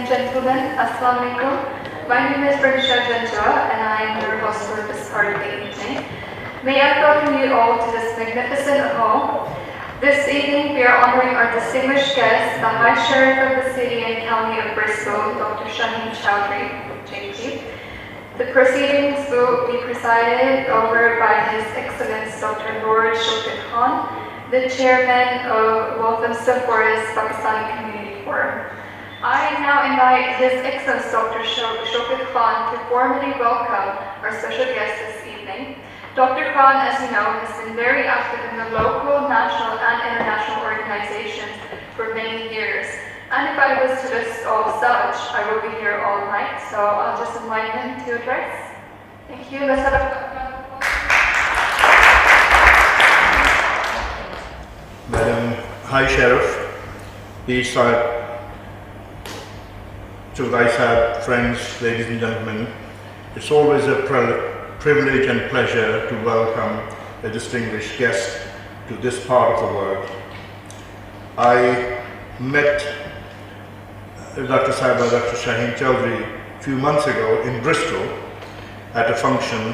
and gentlemen, Assalamu alaikum. My name is Rimsha Janjua and I am your host for this part of the evening. May I welcome you all to this magnificent hall. This evening we are honoring our distinguished guest, the High Sheriff of the City and County of Bristol, Dr. Shaheen Chaudhry, JP. The proceedings will be presided over by His Excellence Dr. Lord Shaukat, the Chairman of Walthamstow Forest Pakistani Community Forum. I now invite His Excellence Dr. Shaukat Khan to formally welcome our special guest this evening. Dr. Khan, as you know, has been very active in the local, national and international organizations for many years. And if I was to list all such, I will be here all night, so I'll just invite him to address. Thank you. Let's have a Madam High Sheriff, Peace Sahib, Chughtai Sahib, friends, ladies and gentlemen, it's always a privilege and pleasure to welcome a distinguished guest to this part of the world. I met Dr. Shaheen Chaudhry a few months ago in Bristol at a function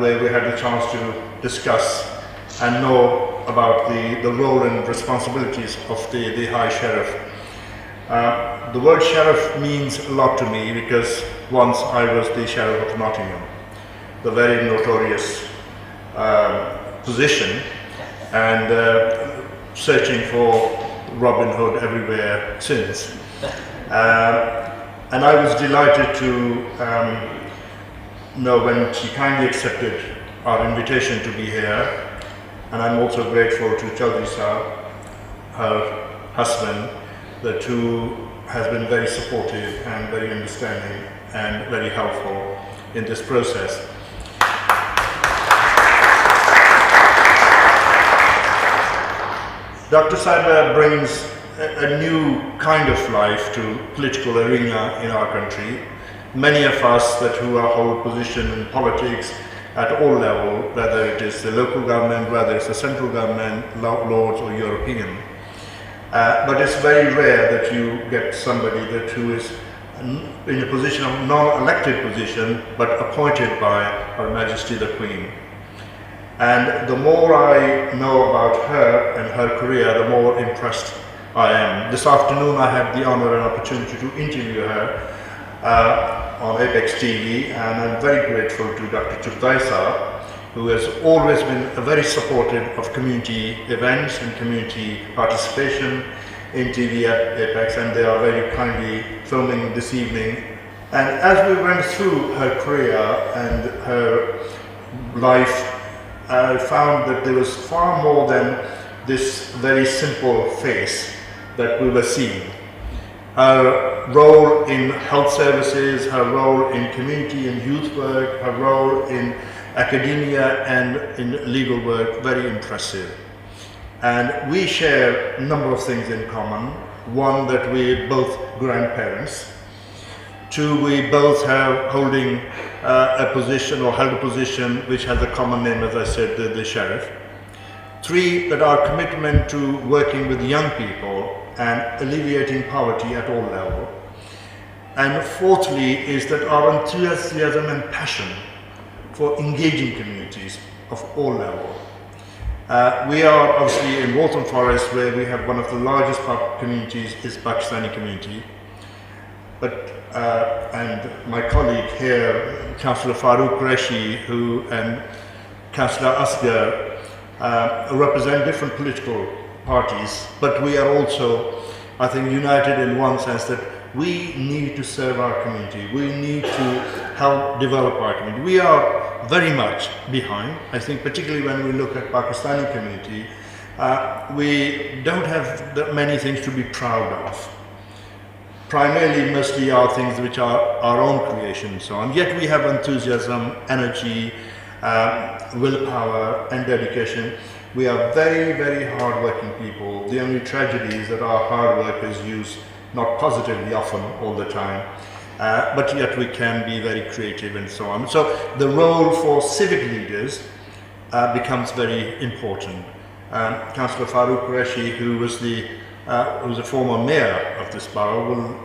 where we had the chance to discuss and know about the role and responsibilities of the High Sheriff. The word Sheriff means a lot to me because once I was the Sheriff of Nottingham, the very notorious position, and searching for Robin Hood everywhere since. And I was delighted to know when she kindly accepted our invitation to be here. And I'm also grateful to Chaudhry Sahib, her husband, who has been very supportive and very understanding and very helpful in this process. Dr. Sahib brings a new kind of life to political arena in our country. Many of us who hold position in politics at all levels, whether it is the local government, whether it's the central government, Lords or European. But it's very rare that you get somebody who is in a position of non-elected position, but appointed by Her Majesty the Queen. And the more I know about her and her career, the more impressed I am. This afternoon I had the honor and opportunity to interview her on TVapex TV, and I'm very grateful to Dr. Chughtai Sahib, who has always been very supportive of community events and community participation in TVapex, and they are very kindly filming this evening. And as we went through her career and her life, I found that there was far more than this very simple face that we were seeing. Her role in health services, her role in community and youth work, her role in academia and in legal work, very impressive. And we share a number of things in common. One, that we're both grandparents. Two, we both have holding a position or held a position which has a common name, as I said, the Sheriff. Three, that our commitment to working with young people and alleviating poverty at all levels. And fourthly is that our enthusiasm and passion for engaging communities of all levels. We are obviously in Waltham Forest, where we have one of the largest communities is Pakistani community. But and my colleague here, Councillor Farooq Qureshi, and Councillor Asghar represent different political parties, but we are also, I think, united in one sense that we need to serve our community. We need to help develop our community. We are very much behind. I think particularly when we look at Pakistani community, we don't have that many things to be proud of. Primarily, mostly are things which are our own creation and so on. Yet we have enthusiasm, energy, willpower and dedication. We are very, very hard-working people. The only tragedy is that our hard work is used not positively often all the time, but yet we can be very creative and so on. So the role for civic leaders becomes very important. Councillor Farooq Qureshi, who was a former mayor of this borough, will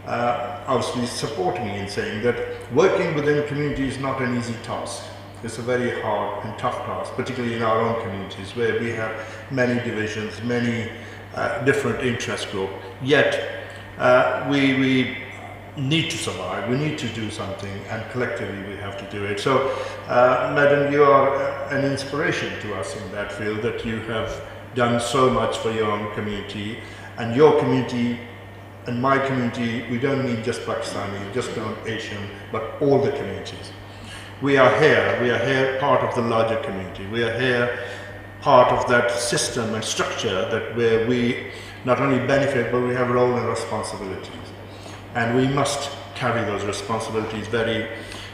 obviously support me in saying that working within community is not an easy task. It's a very hard and tough task, particularly in our own communities where we have many divisions, many different interest groups. Yet we need to survive, we need to do something, and collectively we have to do it. So, Madam, you are an inspiration to us in that field, that you have done so much for your own community, and your community and my community. We don't mean just Pakistani, just not Asian, but all the communities. We are here part of the larger community. We are here part of that system and structure that where we not only benefit, but we have role and responsibilities. And we must carry those responsibilities very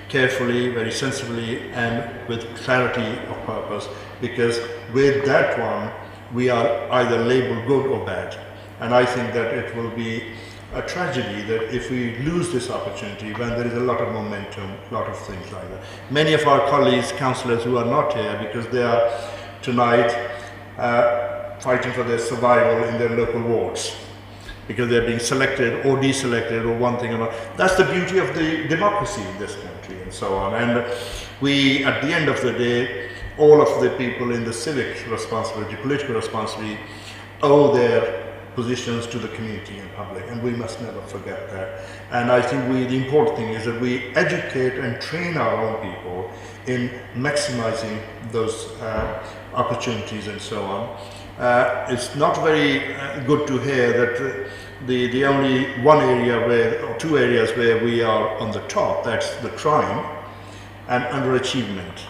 carefully, very sensibly, and with clarity of purpose, because with that one, we are either labeled good or bad. And I think that it will be a tragedy that if we lose this opportunity when there is a lot of momentum, a lot of things like that. Many of our colleagues, councillors who are not here because they are tonight fighting for their survival in their local wards, because they're being selected or deselected or one thing or another. That's the beauty of the democracy in this country and so on. And we, at the end of the day, all of the people in the civic responsibility, political responsibility, owe their positions to the community and public, and we must never forget that. And I think the important thing is that we educate and train our own people in maximizing those opportunities and so on. It's not very good to hear that the only one area where, or two areas where we are on the top, that's the crime and underachievement.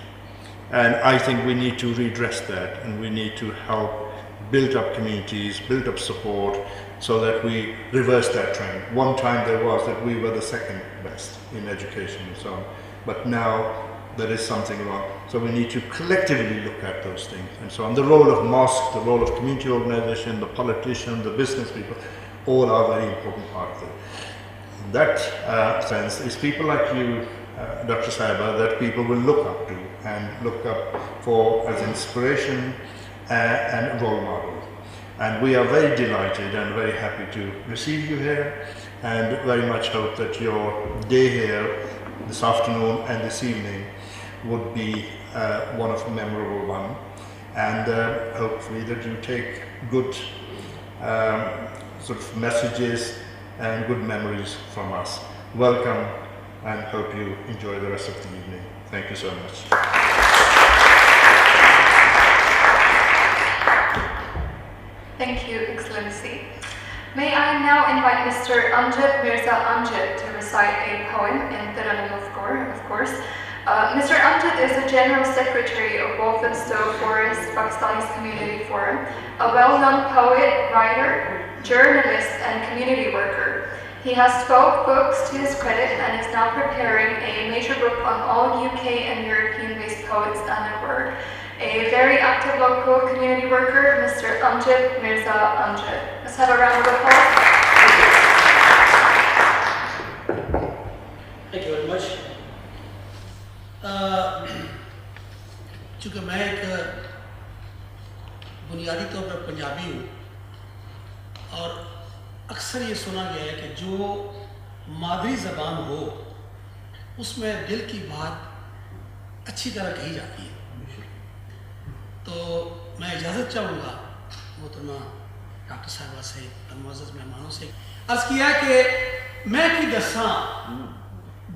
And I think we need to redress that, and we need to help build up communities, build up support, so that we reverse that trend. One time there was that we were the second best in education and so on, but now there is something wrong. So we need to collectively look at those things and so on. The role of mosque, the role of community organization, the politician, the business people, all are very important part of it. In that sense, it's people like you, Dr. Saiba, that people will look up to and look up for as inspiration and role model. And we are very delighted and very happy to receive you here, and very much hope that your day here this afternoon and this evening would be one of a memorable one, and hopefully that you take good sort of messages and good memories from us. Welcome, and hope you enjoy the rest of the evening. Thank you so much. Thank you, Excellency. May I now invite Mr. Amjad Mirza Amjad to recite a poem in Taranum of course. Mr. Amjad is the General Secretary of Walthamstow Forest Pakistani's Community Forum, a well-known poet, writer, journalist, and community worker. He has 12 books to his credit and is now preparing a major book on all UK and European-based poets and their work. A very active local community worker, Mr. Amjad Mirza Amjad. Let's have a round of applause. Thank you very much. चूँकि मैं एक बुनियादी तौर पर पंजाबी हूँ, और अक्सर ये सुना गया है कि जो मादरी ज़बान हो उसमें दिल की बात अच्छी तरह कही जाती है। तो मैं इजाज़त चाहूँगा मोहतरमा डॉक्टर साहबा से और मुअज़्ज़ज़ मेहमानों से अर्ज़ किया कि मैं की दसा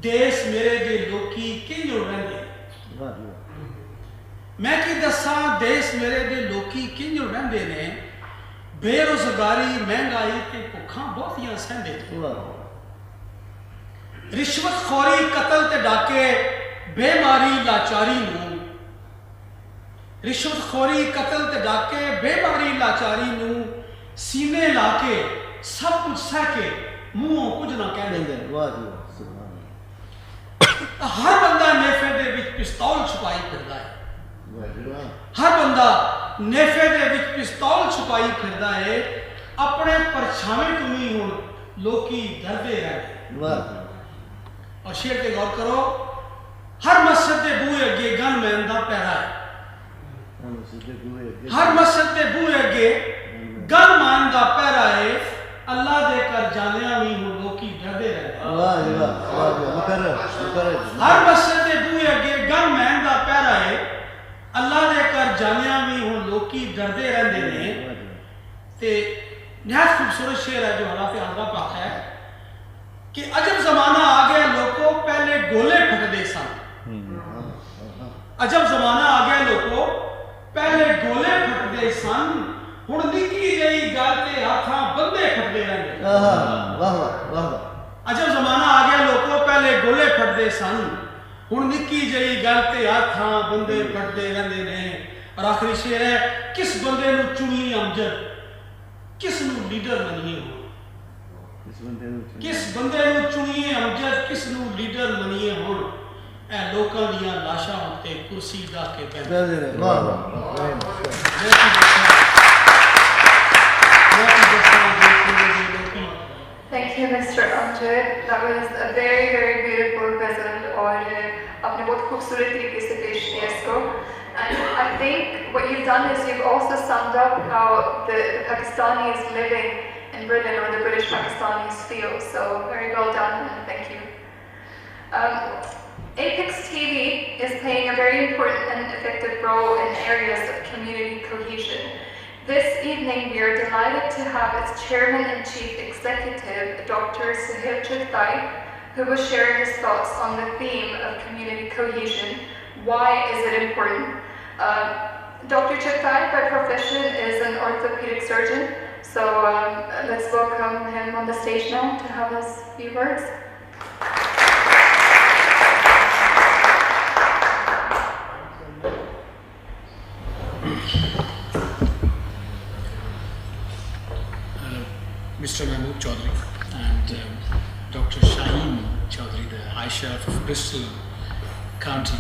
देश मेरे दे लोकी किंज रहंदे, मैं की दसा देश मेरे दे लोकी किंज रहंदे ने, बेरोज़गारी महंगाई ते भुखां बहुतियां सहंदे ने, रिश्वतखोरी कतल ते डाके बेमारी लाचारी नूं, रिश्वतखोरी कतल ते डाके बेमारी लाचारी नूं सीने लाके सब कुछ सह के मुंहों कुछ ना कह देंदे। हर बंदा नेफे दे विच पिस्तौल छुपाई फिरदा है, हर बंदा नेफे दे विच पिस्तौल छुपाई फिरदा है, अपने परछावे तो नहीं हुण लोकी डरदे रहंदे। और शेर ते गौर करो, हर मस्जिद दे बूहे अगे गनमैन दा पैरा है, हर मस्जिद दे बूहे अगे गनमैन दा पैरा है, अल्लाह दे कर जानिया भी हुण लोकी डरदे रहंदे वाह जी वाह मुकर्रर हर मस्जिद दे बूहे अगे गन मैन दा पहरा है अल्लाह दे कर जानिया भी हुण लोकी डरदे रहंदे ने ते नहायत खूबसूरत शेर है जो हज़रत आज़रा पाक है कि अजब जमाना आ गया लोगों पहले गोले फटदे सन अजब जमाना आ गया लोगों पहले गोले फटदे सन हुण निक्की जही गल ते हाथां बंदे फटदे रहंदे वाह वाह अजब जमाना आ गया लोगों पहले गोले फटदे सन हुण निक्की जही गल ते हाथां बंदे फटदे रहंदे ने और आखिरी शेर है किस बंदे नूं चुनी अमजद किस नूं लीडर मनीए हो किस बंदे नूं चुनीए अमजद किस नूं लीडर मनीए हुण ए लोकां दियां लाशां उत्ते कुर्सी ढा के बैठे Thank you, Mr. Amjad. That was a very, very beautiful ghazal और आपने बहुत खूबसूरत तरीके से पेश किया इसको. And I think what you've done is you've also summed up how the Pakistanis living in Britain or the British Pakistanis feel. So very well done and thank you. Apex TV is playing a very important and effective role in areas of community cohesion. This evening, we are delighted to have its Chairman and Chief Executive, Dr. Suhail Chughtai, who will share his thoughts on the theme of community cohesion. Why is it important? Dr. Chughtai, by profession, is an orthopedic surgeon. So let's welcome him on the stage now to have his few words. Mr. Mahmood Chaudhry and Dr. Shaheen Chaudhry, the High Sheriff of Bristol County,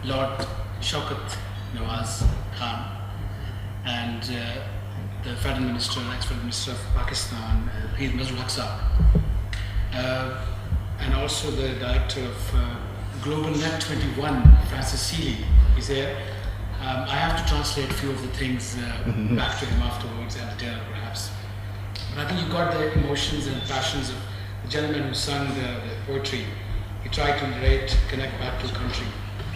Lord Shaukat Nawaz Khan, and the Federal Minister, ex-Federal Minister of Pakistan, Mirza and also the Director of Global Net 21, Francis Seeley, is there. I have to translate a few of the things back to him afterwards and dinner perhaps. But I think you got the emotions and passions of the gentleman who sung the poetry. He tried to narrate, connect back to the country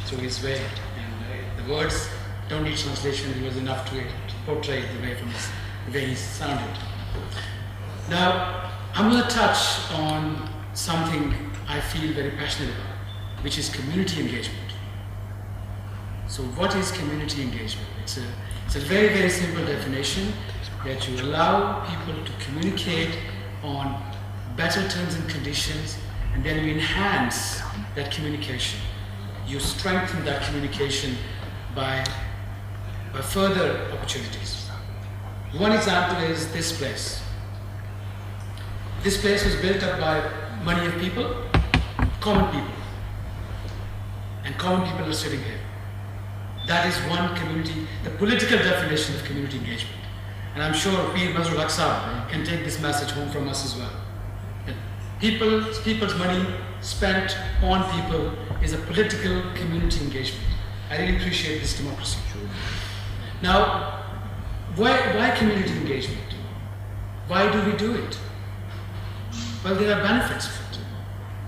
through his way. And the words don't need translation. It was enough to portray the way from the way he sounded. Now, I'm going to touch on something I feel very passionate about, which is community engagement. So what is community engagement? It's a very, very simple definition that you allow people to communicate on better terms and conditions, and then you enhance that communication. You strengthen that communication by further opportunities. One example is this place. This place was built up by money of people, common people. And common people are sitting here. That is one community, the political definition of community engagement. And I'm sure Mazhar Akhtar can take this message home from us as well. That people's money spent on people is a political community engagement. I really appreciate this democracy. Now, why community engagement? Why do we do it? Well, there are benefits of it.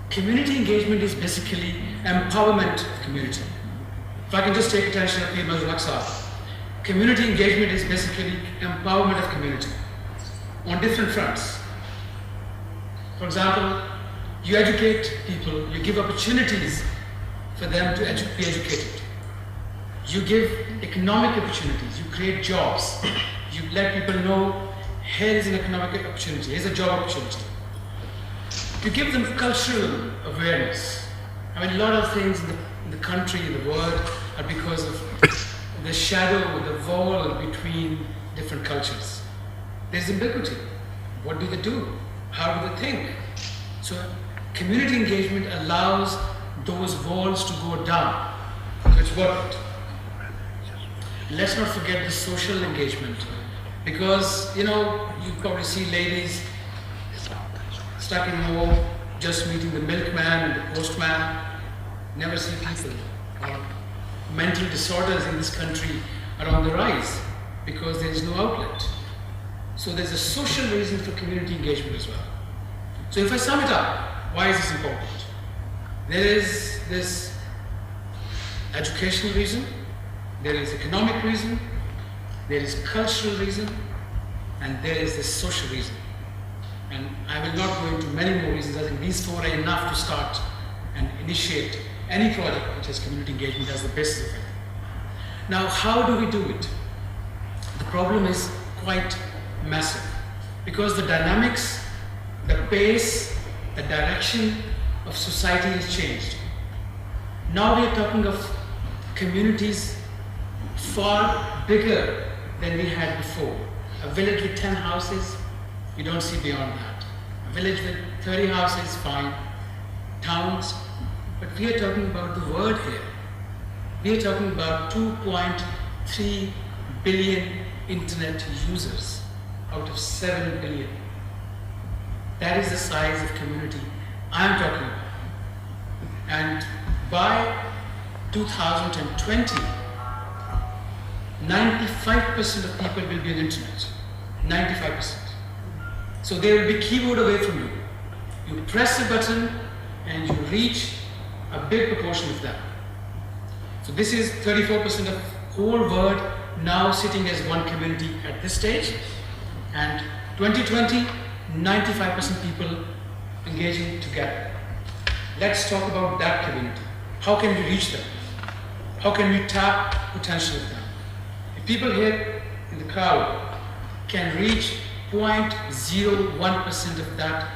Community engagement is basically empowerment of community. If I can just take attention of Mazhar Akhtar. Community engagement is basically empowerment of community on different fronts. For example, you educate people, you give opportunities for them to be educated. You give economic opportunities, you create jobs. You let people know, here is an economic opportunity, here's a job opportunity. You give them cultural awareness. I mean, a lot of things in the country, in the world, are because of the shadow, the wall between different cultures. There's ambiguity. What do they do? How do they think? So community engagement allows those walls to go down. So it's worth it. Let's not forget the social engagement, because you probably see ladies stuck in home, just meeting the milkman and the postman, never see people. Mental disorders in this country are on the rise because there is no outlet. So there's a social reason for community engagement as well. So if I sum it up, why is this important? There is this educational reason, there is economic reason, there is cultural reason, and there is this social reason. And I will not go into many more reasons. I think these four are enough to start and initiate any project which has community engagement as the basis of it. Now, how do we do it? The problem is quite massive because the dynamics, the pace, the direction of society has changed. Now we are talking of communities far bigger than we had before. A village with 10 houses, you don't see beyond that. A village with 30 houses, fine. Towns, but we are talking about the world here. We are talking about 2.3 billion internet users out of 7 billion. That is the size of community I'm talking about. And by 2020, 95% of people will be on internet. 95%. So they will be keyboard away from you. You press a button and you reach a big proportion of them. So this is 34% of whole world now sitting as one community at this stage. And 2020, 95% people engaging together. Let's talk about that community. How can we reach them? How can we tap potential of them? If people here in the crowd can reach 0.01% of that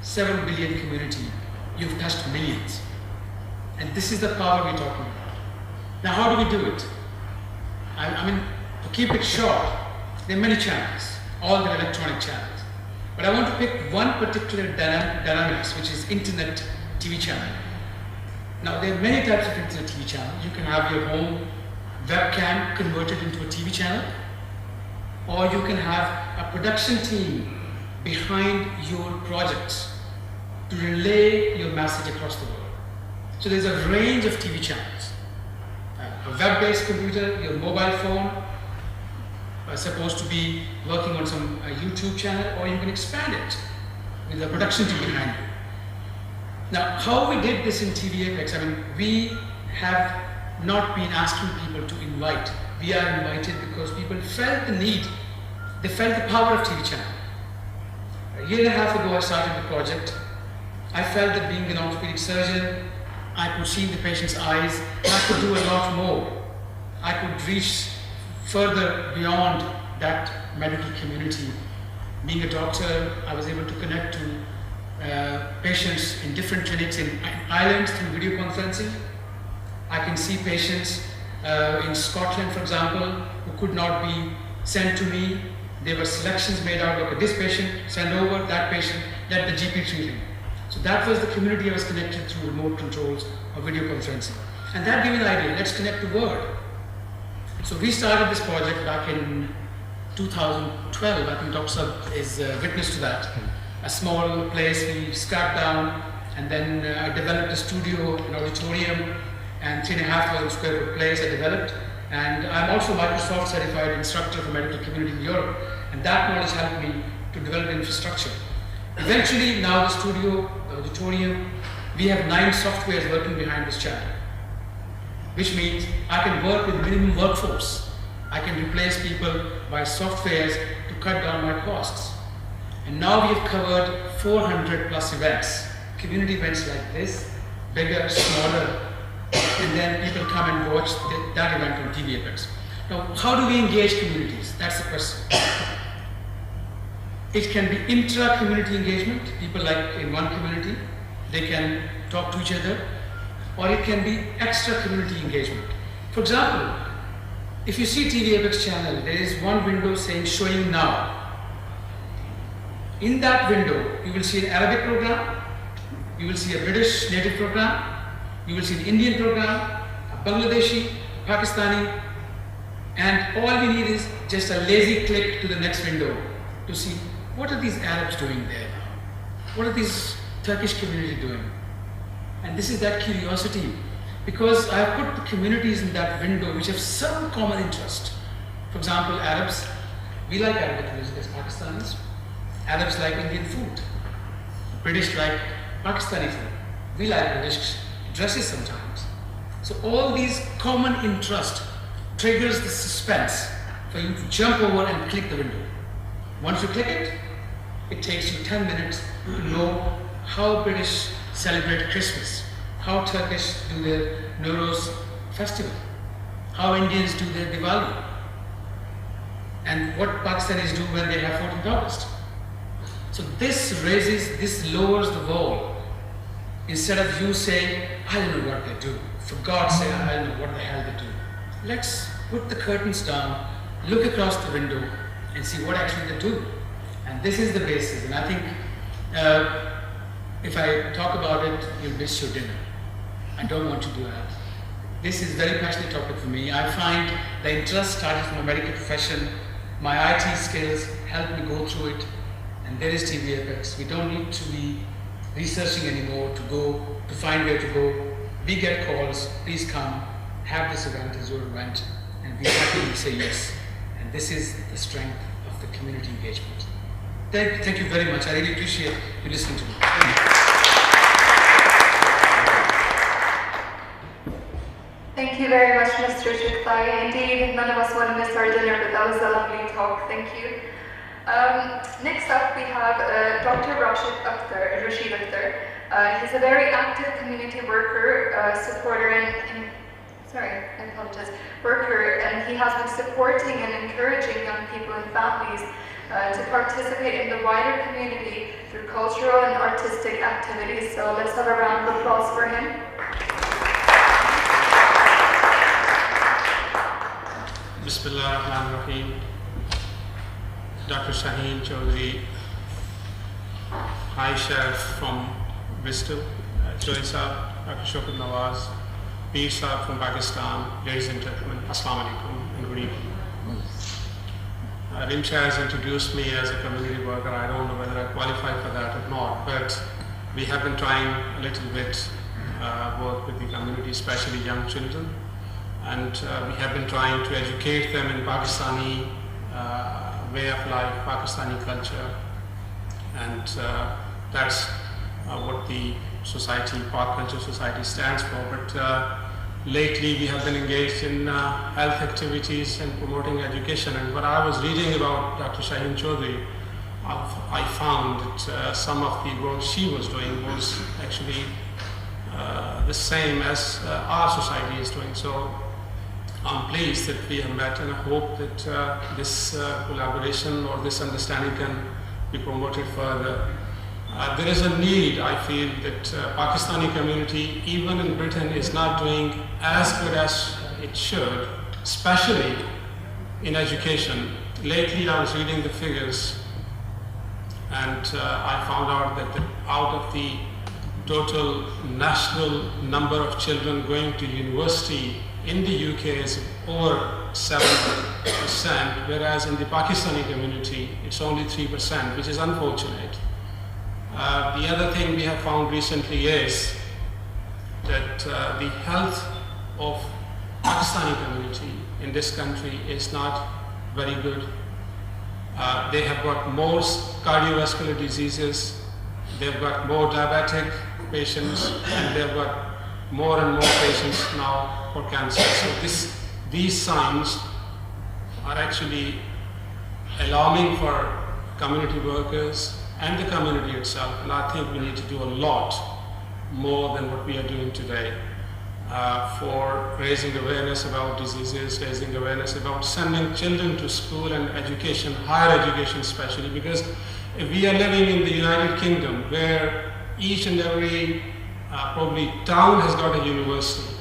7 billion community, you've touched millions. And this is the power we're talking about. Now, how do we do it? I mean, to keep it short, there are many channels, all the electronic channels. But I want to pick one particular dynamics, which is internet TV channel. Now, there are many types of internet TV channels. You can have your home webcam converted into a TV channel, or you can have a production team behind your projects to relay your message across the world. So there's a range of TV channels. A web-based computer, your mobile phone, are supposed to be working on some YouTube channel, or you can expand it with a production team behind you. Now, how we did this in TVapex, I mean, we have not been asking people to invite. We are invited because people felt the need, they felt the power of TV channel. A year and a half ago, I started the project. I felt that being an orthopedic surgeon, I could see in the patient's eyes, I could do a lot more. I could reach further beyond that medical community. Being a doctor, I was able to connect to patients in different clinics in Ireland through video conferencing. I can see patients in Scotland, for example, who could not be sent to me. There were selections made out, okay, this patient, send over, that patient, let the GP treat him. So that was the community I was connected through remote controls or video conferencing. And that gave me an idea, let's connect the world. So we started this project back in 2012. I think Dr. Sab is witness to that. A small place we scrapped down, and then I developed a studio, an auditorium, and 3,500 square foot place I developed. And I'm also Microsoft certified instructor for medical community in Europe, and that knowledge helped me to develop infrastructure. Eventually, now the studio, the auditorium, we have 9 softwares working behind this channel, which means I can work with minimum workforce. I can replace people by softwares to cut down my costs. And now we have covered 400 plus events, community events like this, bigger, smaller, and then people come and watch that event on TVapex. Now, how do we engage communities? That's the question. It can be intra-community engagement, people like in one community, they can talk to each other, or it can be extra-community engagement. For example, if you see TVapex channel, there is one window saying showing now. In that window, you will see an Arabic program, you will see a British native program, you will see an Indian program, a Bangladeshi, Pakistani, and all we need is just a lazy click to the next window to see what are these Arabs doing there now? What are these Turkish community doing? And this is that curiosity, because I have put the communities in that window which have some common interest. For example, Arabs, We like Arabic music as Pakistanis. Arabs like Indian food. British like Pakistani food. We like British dresses sometimes. So all these common interest triggers the suspense for you to jump over and click the window. Once you click it, it takes you 10 minutes to know how British celebrate Christmas, how Turkish do their Nowruz festival, how Indians do their Diwali, and what Pakistanis do when they have 14th August. So this lowers the wall. Instead of you saying, I don't know what they do. For God's sake, I don't know what the hell they do. Let's put the curtains down, look across the window, and see what actually they do. And this is the basis. And I think if I talk about it, you'll miss your dinner. I don't want to do that. This is a very passionate topic for me. I find the interest started from a medical profession. My IT skills helped me go through it. And there is TVapex. We don't need to be researching anymore to find where to go. We get calls, please come, have this event as your event, and we happily say yes. And this is the strength of the community engagement. Thank you very much. I really appreciate you listening to me. Thank you very much, Mr. Chughtai. Indeed, none of us want to miss our dinner, but that was a lovely talk. Thank you. Next up, we have Dr. Rasheed Akhtar. He's a very active community worker, supporter, worker, and he has been supporting and encouraging young people and families to participate in the wider community through cultural and artistic activities. So let's have a round of applause for him. Bismillahirrahmanirrahim. Dr. Shaheen Chaudhry, High Sheriff from Bristol, Joy Saab, Dr. Shaukat Peer Saab from Pakistan, ladies and gentlemen, Assalamu alaikum and good evening. Rimsha has introduced me as a community worker. I don't know whether I qualify for that or not, but we have been trying a little bit work with the community, especially young children, and we have been trying to educate them in Pakistani way of life, Pakistani culture, and that's what the society, Pak Culture Society stands for. But lately we have been engaged in health activities and promoting education, and when I was reading about Dr. Shaheen Chaudhry, I found that some of the work she was doing was actually the same as our society is doing. So I'm pleased that we have met, and I hope that this collaboration or this understanding can be promoted further. There is a need, I feel, that Pakistani community, even in Britain, is not doing as good as it should, especially in education. Lately I was reading the figures, and I found out that out of the total national number of children going to university in the UK is over 7%, whereas in the Pakistani community it's only 3%, which is unfortunate. The other thing we have found recently is that the health of Pakistani community in this country is not very good. They have got more cardiovascular diseases, they've got more diabetic patients, and they've got more and more patients now for cancer. So these signs are actually alarming for community workers and the community itself, and I think we need to do a lot more than what we are doing today for raising awareness about diseases, raising awareness about sending children to school and education, higher education especially, because if we are living in the United Kingdom where each and every probably town has got a university,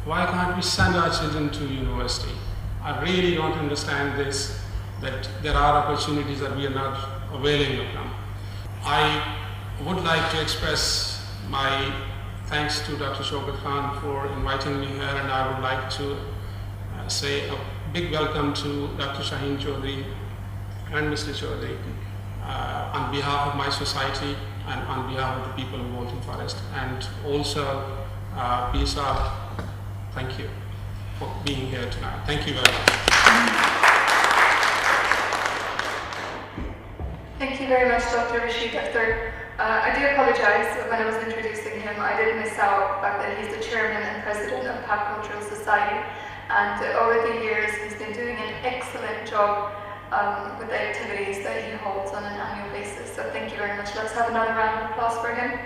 why can't we send our children to university? I really don't understand this, that there are opportunities that we are not availing of them. I would like to express my thanks to Dr. Shaukat Khan for inviting me here, and I would like to say a big welcome to Dr. Shaheen Chaudhry and Mr. Chaudhry on behalf of my society and on behalf of the people of Waltham Forest, and also Mirza, thank you for being here tonight. Thank you very much. you very much, Dr. Rasheed Akhtar. I do apologize, when I was introducing him, I did miss out the fact that he's the chairman and president of PAC Cultural Society, and over the years he's been doing an excellent job with the activities that he holds on an annual basis. So thank you very much. Let's have another round of applause for him.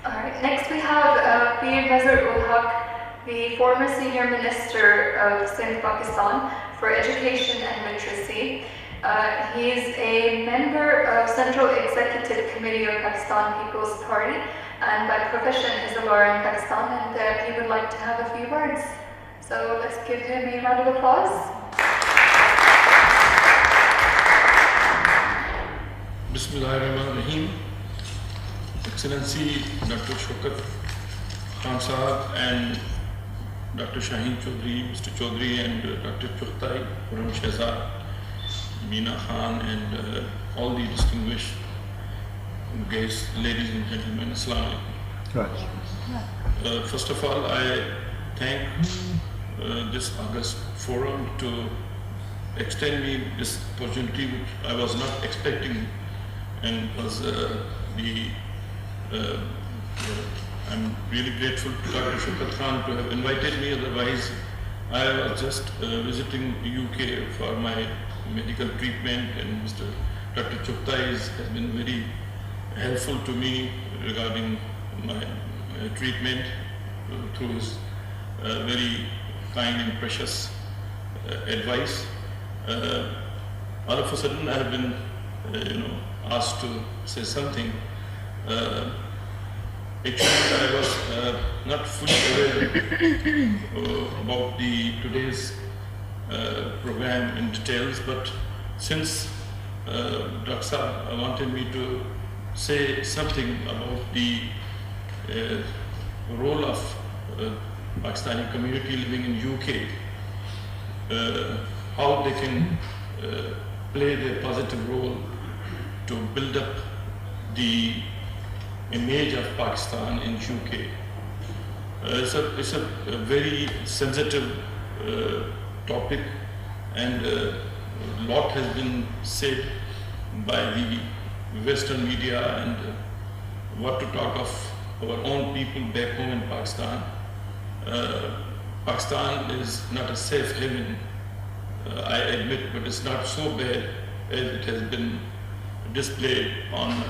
Alright, next we have Mazhar, the former Senior Minister of Sindh, Pakistan for Education and Literacy. He is a member of Central Executive Committee of Pakistan People's Party, and by profession is a lawyer in Pakistan, and he would like to have a few words. So let's give him a round of applause. Bismillahirrahmanirrahim. Excellency Dr. Shaukat Khan Sahab and Dr. Shaheen Chaudhry, Mr. Chaudhry and Dr. Chughtai, Rimsha, Meena Khan and all the distinguished guests, ladies and gentlemen, Assalamu alaikum. First of all, I thank this August forum to extend me this opportunity which I was not expecting, and was I'm really grateful to Dr. Shaukat Khan to have invited me. Otherwise, I was just visiting the UK for my medical treatment, and Dr. Chughtai has been very helpful to me regarding my treatment through his very kind and precious advice. All of a sudden, I have been, asked to say something. Actually, I was not fully aware about today's program in details, but since Dr. Saab wanted me to say something about the role of Pakistani community living in UK, how they can play their positive role to build up the image of Pakistan in UK. It's a very sensitive topic, and a lot has been said by the Western media, and what to talk of our own people back home in Pakistan. Pakistan is not a safe haven, I admit, but it's not so bad as it has been displayed on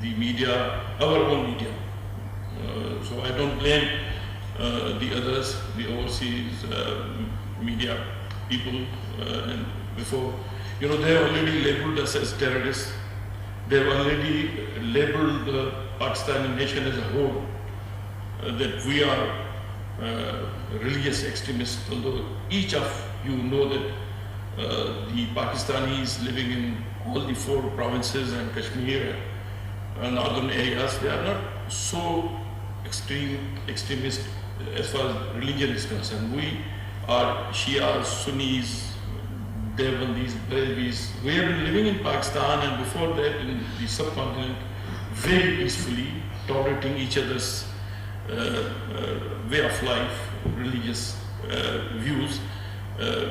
the media, our own media. So I don't blame the others, the overseas media people, and before, they have already labeled us as terrorists. They have already labeled the Pakistani nation as a whole, that we are religious extremists, although each of you know that the Pakistanis living in all the 4 provinces and Kashmir and northern areas, they are not so extremist as far as religion is concerned. We are Shias, Sunnis, Deobandis, Brahmins. We have been living in Pakistan, and before that in the subcontinent, very peacefully, tolerating each other's way of life, religious views.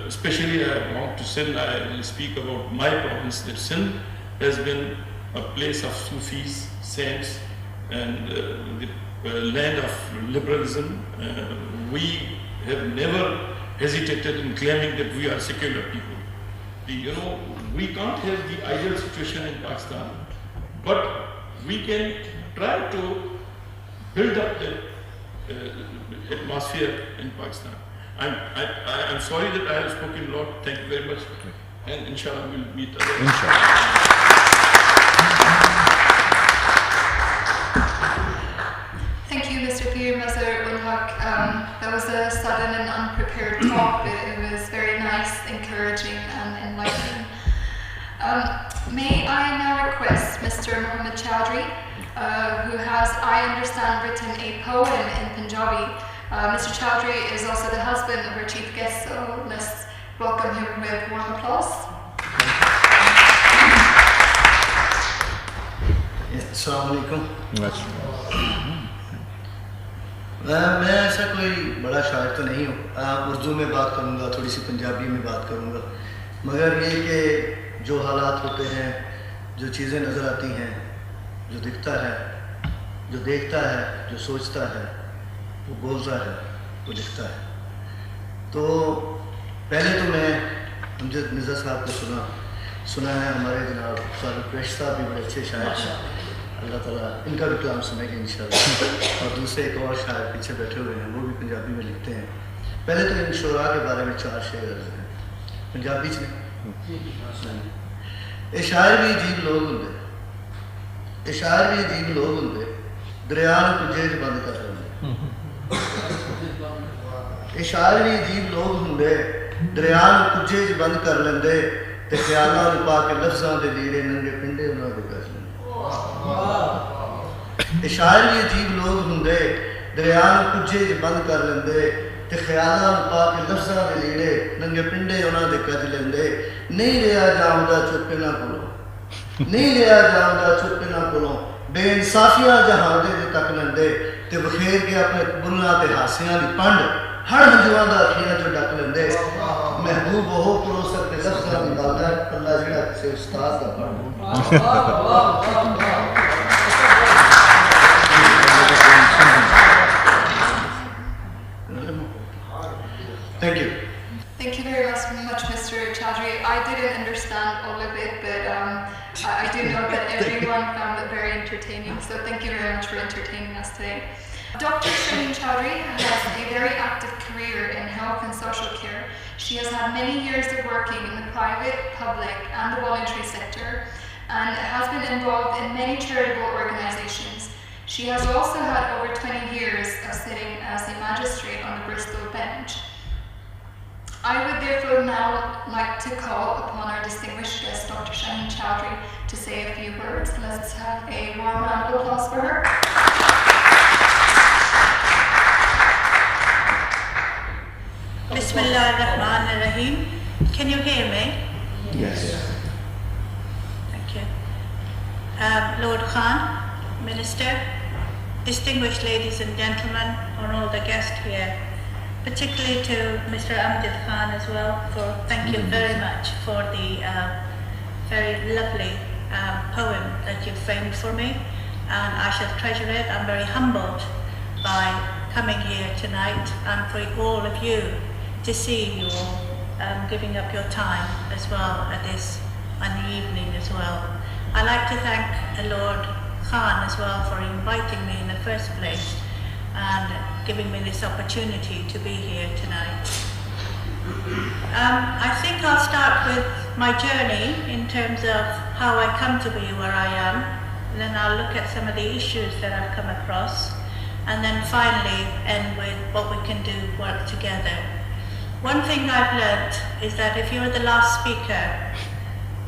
Especially I belong to Sindh. I will speak about my province, that Sindh has been a place of Sufis, saints, and the land of liberalism. We have never hesitated in claiming that we are secular people. We can't have the ideal situation in Pakistan, but we can try to build up the atmosphere in Pakistan. I'm sorry that I have spoken a lot. Thank you very much, and inshallah we'll meet again. Thank you, Mr. Mazhar. That was a sudden and unprepared talk, but it was very nice, encouraging, and enlightening. May I now request Mr. Mohammed Chaudhry, who has, I understand, written a poem in Punjabi. Mr. Chaudhry is also the husband of our chief guest, so let's welcome him with warm applause. Assalamu alaikum. मैं ऐसा कोई बड़ा शायर तो नहीं हूँ, उर्दू में बात करूँगा, थोड़ी सी पंजाबी में बात करूँगा, मगर ये कि जो हालात होते हैं, जो चीज़ें नज़र आती हैं, जो दिखता है, जो देखता है, जो सोचता है, वो बोलता है, वो लिखता है। तो पहले तो मैं अमजद मिर्ज़ा साहब को सुना है। हमारे जनाब फारूक साहब भी बड़े अच्छे शायर हैं, अल्लाह ताला इनका भी कलाम सुनेंगे इंशाअल्लाह। और दूसरे एक और शायर पीछे बैठे हुए हैं, वो भी पंजाबी में लिखते हैं। पहले तो इन शोरा के बारे में 4 शेर हैं पंजाबी च नहीं। ये शायर भी अजीब लोग होंगे, ये शायर भी अजीब लोग होंगे, दरिया को जेज बंद कर लेंगे। ये शायर भी अजीब लोग होंगे, दरिया को जेज बंद कर लेंगे, ते ख्यालां नूं पा के लफ्ज़ां दे लीड़े नंगे पिंडे उन्हां दे कर लेंगे। ये शायर भी अजीब लोग होंगे, दरिया को जेज बंद कर लेंगे, ते ख्यालां नूं पा के लफ्ज़ां दे लीड़े नंगे पिंडे उन्हां दे कर लेंगे। नहीं लिया जाऊंगा चुप इन्हां कोलों, नहीं लिया जाऊंगा चुप इन्हां कोलों, बेइंसाफियां जहां दे तक लेंदे, ते बखेर के अपने बुल्लां ते हासियां दी पंड हर हंजुआं दा अखीरां चों डक लेंदे। महबूब हो परोसर ते लफ्ज़ां दी गल है, कल्ला जिहड़ा किसी उस्ताद दा पढ़। Thank you. Thank you very much, Mr. Chaudhry. I didn't understand all of it, but I do know that everyone found it very entertaining. So thank you very much for entertaining us today. Dr. Shaheen Chaudhry has a very active career in health and social care. She has had many years of working in the private, public, and the voluntary sector, and has been involved in many charitable organizations. She has also had over 20 years of sitting as a magistrate on the Bristol bench. I would therefore now like to call upon our distinguished guest, Dr. Shaheen Chaudhry, to say a few words. Let's have a warm round of applause for her. Bismillah ar-Rahman ar-Rahim. Can you hear me? Yes. Thank you. Lord Khan, Minister, distinguished ladies and gentlemen, and all the guests here, particularly to Mr. Amjad Khan as well, thank you very much for the very lovely poem that you framed for me, and I shall treasure it. I'm very humbled by coming here tonight and for all of you to see you all giving up your time as well at this on the evening as well. I'd like to thank Lord Khan as well for inviting me in the first place and giving me this opportunity to be here tonight. I think I'll start with my journey in terms of how I come to be where I am, and then I'll look at some of the issues that I've come across, and then finally end with what we can do work together. One thing I've learnt is that if you're the last speaker,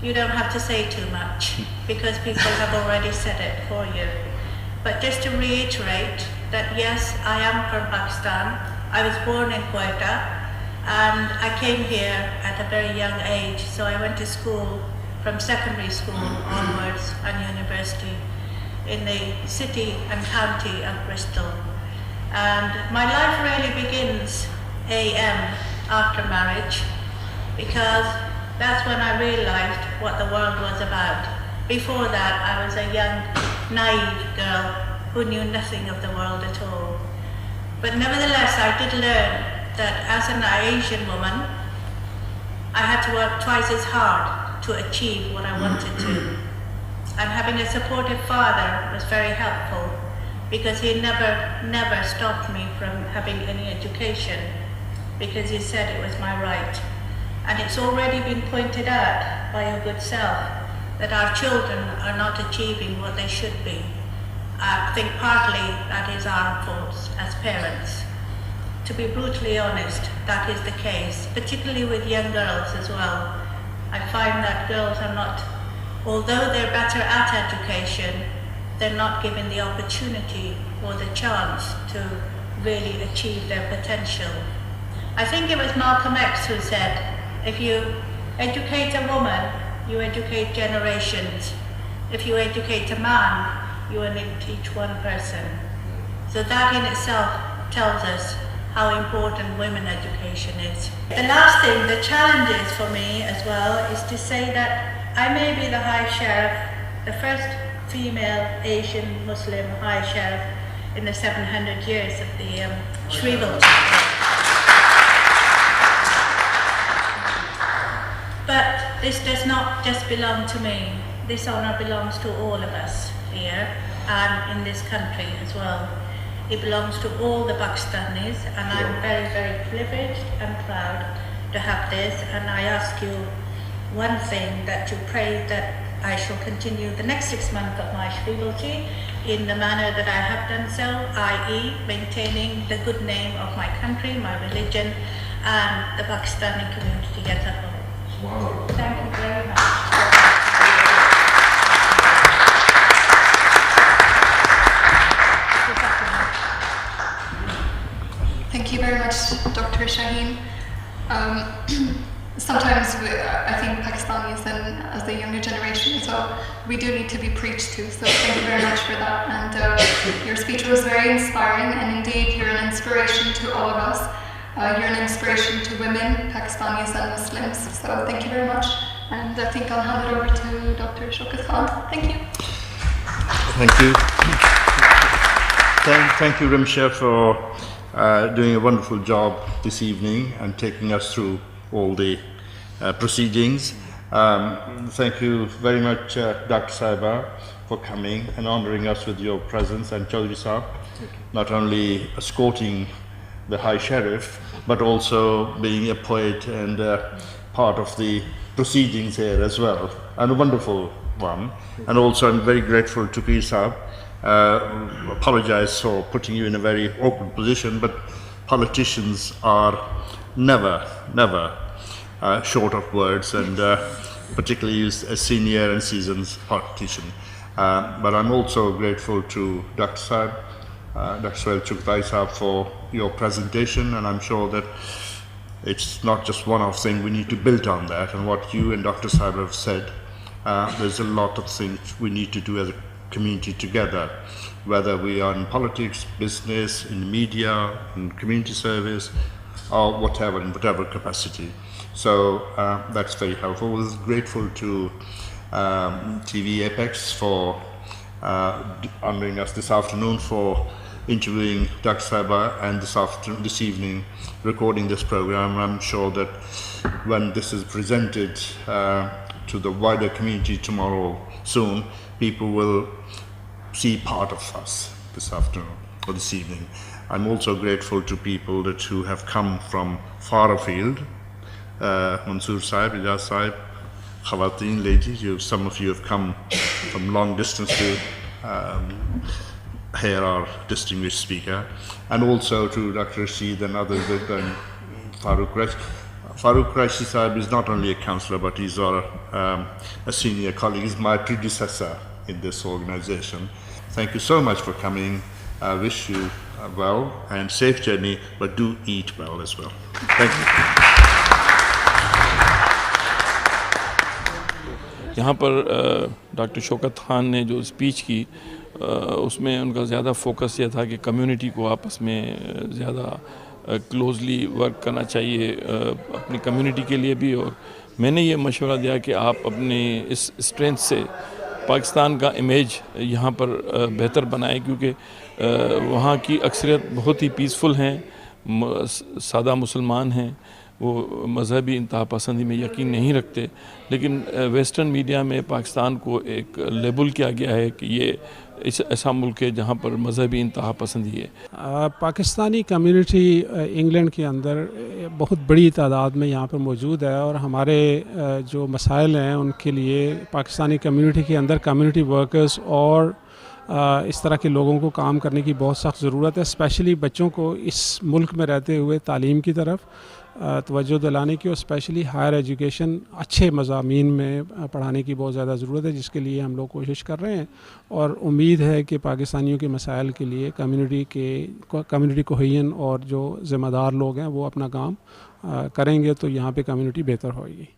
you don't have to say too much because people have already said it for you. But just to reiterate that yes, I am from Pakistan. I was born in Quetta and I came here at a very young age. So I went to school from secondary school onwards and university in the city and county of Bristol. And my life really begins AM after marriage, because that's when I realized what the world was about. Before that, I was a young, naive girl who knew nothing of the world at all. But nevertheless, I did learn that as an Asian woman, I had to work twice as hard to achieve what I wanted to. And having a supportive father was very helpful, because he never stopped me from having any education, because he said it was my right. And it's already been pointed out by your good self that our children are not achieving what they should be. I think partly that is our fault as parents. To be brutally honest, that is the case, particularly with young girls as well. I find that girls are not, although they're better at education, they're not given the opportunity or the chance to really achieve their potential. I think it was Malcolm X who said, if you educate a woman, you educate generations. If you educate a man, you only teach one person. So that in itself tells us how important women education is. The last thing, the challenges for me as well, is to say that I may be the High Sheriff, the first female Asian Muslim High Sheriff in the 700 years of the Shrivel chapter. But this does not just belong to me. This honor belongs to all of us here and in this country as well. It belongs to all the Pakistanis, and I'm very, very privileged and proud to have this. And I ask you one thing, that you pray that I shall continue the next 6 months of my shrivelty in the manner that I have done so, i.e. maintaining the good name of my country, my religion, and the Pakistani community as a whole. Wow. Thank you very much. Thank you very much, Dr. Shaheen. Sometimes I think Pakistanis and as the younger generation as well, we do need to be preached to, so thank you very much for that. And your speech was very inspiring, and indeed you're an inspiration to all of us. You're an inspiration to women, Pakistanis and Muslims, so thank you very much. And I think I'll hand it over to Dr. Shaukat. Thank you. Thank you. Thank you, Rimsha, for doing a wonderful job this evening and taking us through all the proceedings. Thank you very much, Dr. Saiba, for coming and honouring us with your presence, and Chaudhry Saab, not only escorting the High Sheriff, but also being a poet and part of the proceedings here as well, and a wonderful one. And also I'm very grateful to Pir Saab. Apologize for putting you in a very awkward position, but politicians are never short of words, and particularly a senior and seasoned politician. But I'm also grateful to Dr. Saab, Dr. Suhail Chughtai Saab, for your presentation, and I'm sure that it's not just one-off thing. We need to build on that, and what you and Dr. Saab have said, there's a lot of things we need to do as a community together, whether we are in politics, business, in the media, in community service, or whatever, in whatever capacity. So that's very helpful. We're grateful to TVapex for honouring us this afternoon, for interviewing Dr. Saiba, and this evening recording this program. I'm sure that when this is presented to the wider community tomorrow soon, people will see part of us this afternoon or this evening. I'm also grateful to people who have come from far afield. Mansoor Sahib, Ijaz Sahib, Khawateen, ladies, some of you have come from long distance to hear our distinguished speaker, and also to Dr. Rasheed and others, and Farooq Quraishi. Farooq Quraishi Sahib is not only a councillor, but he's a senior colleague. He's my predecessor in this organization. Thank you so much for coming. I wish you well and safe journey, but do eat well as well. Thank you. यहाँ पर doctor Shaukat Khan ने जो speech की, उसमें उनका ज़्यादा focus ये था कि कम्युनिटी को आपस में ज़्यादा क्लोजली वर्क करना चाहिए, अपनी कम्युनिटी के लिए भी। और मैंने ये मशवरा दिया कि आप अपने इस स्ट्रेंथ से पाकिस्तान का इमेज यहाँ पर बेहतर बनाएं, क्योंकि वहाँ की अक्सरियत बहुत ही पीसफुल हैं, सादा मुसलमान हैं, वो मजहबी इंतहा पसंदी में यकीन नहीं रखते। लेकिन वेस्टर्न मीडिया में पाकिस्तान को एक लेबल किया गया है कि ये ऐसा मुल्क है जहाँ पर मजहबी इंतहा पसंदी है। पाकिस्तानी कम्युनिटी इंग्लैंड के अंदर बहुत बड़ी तादाद में यहाँ पर मौजूद है, और हमारे जो मसाइल हैं उनके लिए पाकिस्तानी कम्युनिटी के अंदर कम्युनिटी वर्कर्स और इस तरह के लोगों को काम करने की बहुत सख्त ज़रूरत है। स्पेशली बच्चों को इस मुल्क में रहते हुए तालीम की तरफ तवज्जो दिलाने की, और स्पेशली हायर एजुकेशन अच्छे मज़ामीन में पढ़ाने की बहुत ज़्यादा ज़रूरत है, जिसके लिए हम लोग कोशिश कर रहे हैं। और उम्मीद है कि पाकिस्तानियों के मसाइल के लिए कम्युनिटी कोहेजन और जो ज़िम्मेदार लोग हैं वो अपना काम करेंगे, तो यहाँ पे कम्युनिटी बेहतर होगी।